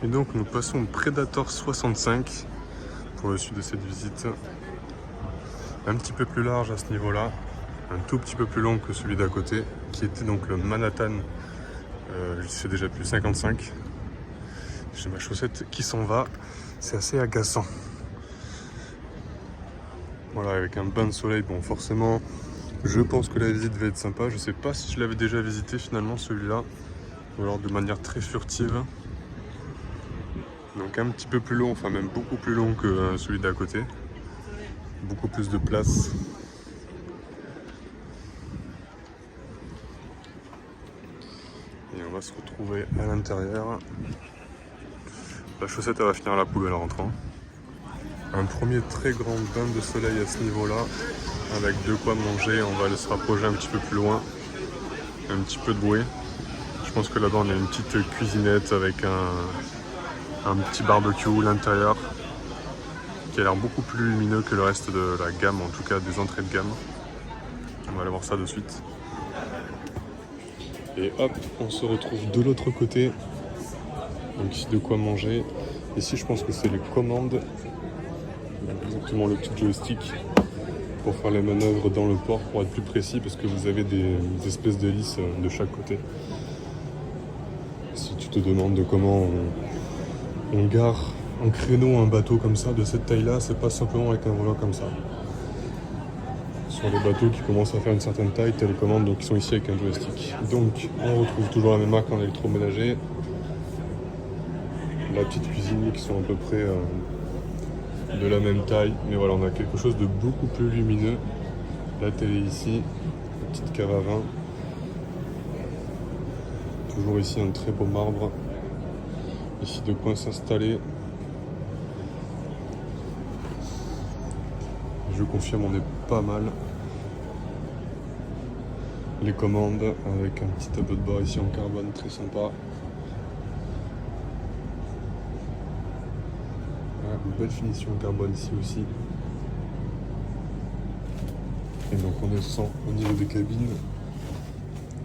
Et donc nous passons au Predator 65 pour le sud de cette visite. Un petit peu plus large à ce niveau-là, un tout petit peu plus long que celui d'à côté, qui était donc le Manhattan. C'est déjà plus 55. J'ai ma chaussette qui s'en va, c'est assez agaçant. Voilà, avec un bain de soleil, bon forcément, je pense que la visite va être sympa. Je sais pas si je l'avais déjà visité finalement celui-là, ou alors de manière très furtive. Donc un petit peu plus long, enfin même beaucoup plus long que celui d'à côté. Beaucoup plus de place. Et on va se retrouver à l'intérieur. La chaussette elle va finir à la poubelle en rentrant. Un premier très grand bain de soleil à ce niveau-là, avec de quoi manger. On va aller se rapprocher un petit peu plus loin. Un petit peu de bruit. Je pense que là-bas on a une petite cuisinette avec un petit barbecue, l'intérieur, qui a l'air beaucoup plus lumineux que le reste de la gamme, en tout cas des entrées de gamme. On va aller voir ça de suite. Et hop, on se retrouve de l'autre côté. Donc ici de quoi manger. Ici je pense que c'est les commandes. Exactement le petit joystick pour faire les manœuvres dans le port, pour être plus précis, parce que vous avez des espèces d'hélices de chaque côté. Si tu te demandes de comment on gare un créneau, un bateau comme ça, de cette taille-là, c'est pas simplement avec un volant comme ça. Sur les bateaux qui commencent à faire une certaine taille, tu as les commandes donc, qui sont ici avec un joystick. Donc on retrouve toujours la même marque en électroménager. La petite cuisine qui sont à peu près de la même taille, mais voilà, on a quelque chose de beaucoup plus lumineux. La télé ici, la petite cave à vin. Toujours ici un très beau marbre. Ici de quoi s'installer. Je confirme, on est pas mal. Les commandes avec un petit tableau de bord ici en carbone très sympa. Une belle finition en carbone ici aussi. Et donc on descend au niveau des cabines.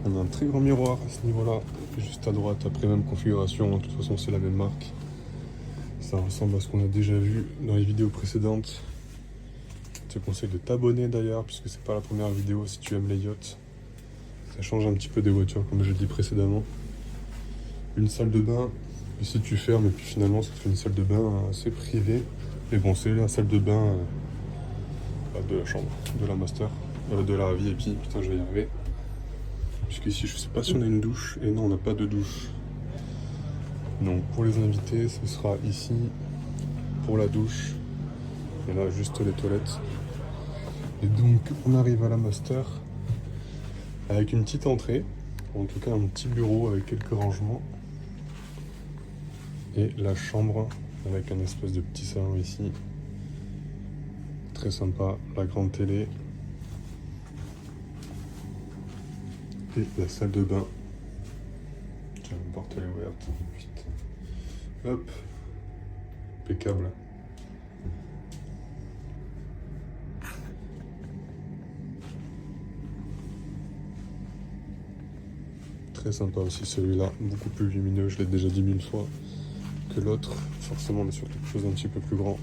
On a un très grand miroir à ce niveau-là, juste à droite, après même configuration. De toute façon c'est la même marque. Ça ressemble à ce qu'on a déjà vu dans les vidéos précédentes. Je te conseille de t'abonner d'ailleurs, puisque c'est pas la première vidéo si tu aimes les yachts. Ça change un petit peu des voitures comme je l'ai dit précédemment. Une salle de bain. Ici tu fermes et puis finalement ça te fait une salle de bain assez privée. Mais bon, c'est la salle de bain de la chambre, de la master, de la VIP, putain je vais y arriver. Puisqu'ici je sais pas si on a une douche, et non on n'a pas de douche. Donc pour les invités ce sera ici pour la douche. Et là juste les toilettes. Et donc on arrive à la master avec une petite entrée, en tout cas un petit bureau avec quelques rangements. Et la chambre avec un espèce de petit salon ici. Très sympa, la grande télé. Et la salle de bain. Tiens, la porte elle est ouverte. Vite. Hop. Impeccable. Très sympa aussi celui-là, beaucoup plus lumineux, je l'ai déjà dit 1000 fois que l'autre. Forcément on est sur quelque chose d'un petit peu plus grand.